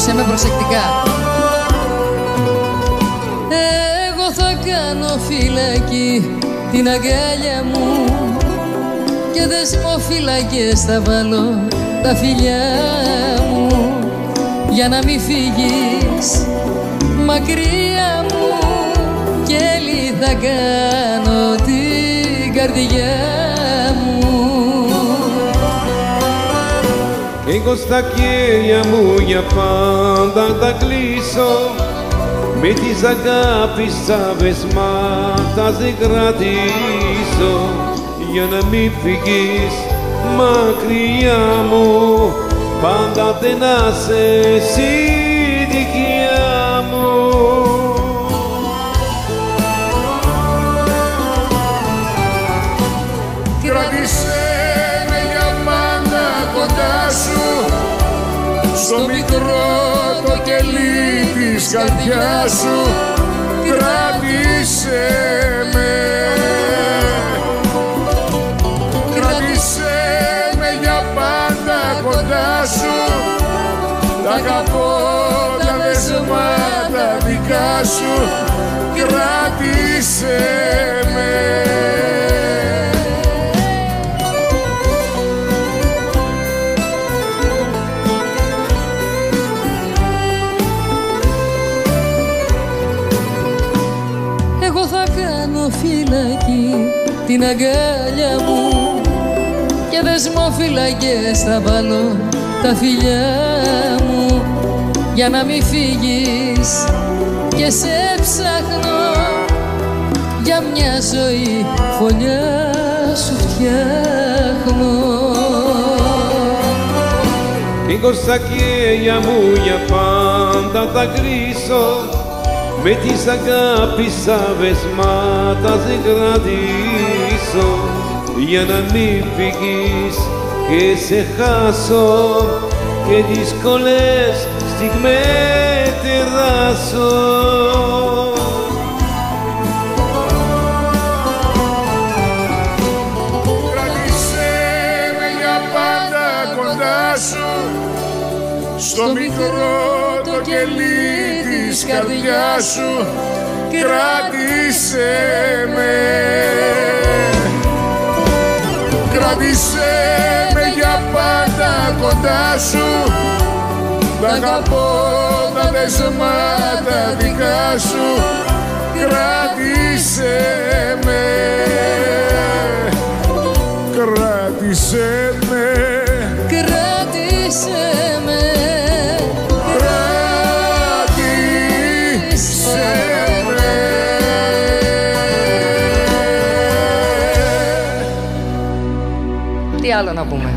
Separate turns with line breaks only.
Άκουσε με προσεκτικά. Εγώ θα κάνω φυλακή την αγκάλια μου και δεσμοφυλακές θα βάλω τα φιλιά μου για να μην φύγεις μακριά μου και έλλη θα κάνω την καρδιά μου.
Εγώ στα χέρια μου για πάντα θα κλείσω, με τις αγάπης σαβεσμάτα σε κρατήσω για να μην φύγεις μακριά μου, πάντα δεν να σε εσύ δικιά μου.
Κράτησέ με για πάντα κοντά σου, στο μικρό το κελί της καρδιάς σου. Κράτησέ με, κράτησέ με για πάντα κοντά σου. Τα αγαπώ τα δεσμάτα δικά σου. Κράτησέ με.
Εγώ θα κάνω φυλακή την αγκάλια μου και δεσμοφυλακές θα βάλω τα φιλιά μου για να μην φύγεις και σε ψάχνω για μια ζωή φωλιά σου φτιάχνω.
Εγώ στα χέρια μου για πάντα θα κρίσω, με τις αγάπης σαβεσμάτα σε κρατήσω για να μην φύγεις και σε χάσω και δύσκολες στιγμές τεράσω.
Κράτησέ με για πάντα κοντά σου, στο μικρό το κελί της καρδιάς σου. Κράτησέ με, κράτησέ με για πάντα κοντά σου. Τα αγαπώ τα δεσμάτα δικά σου. Κράτησέ με, κράτησέ με,
Κράτησέ με, τι άλλο να πούμε.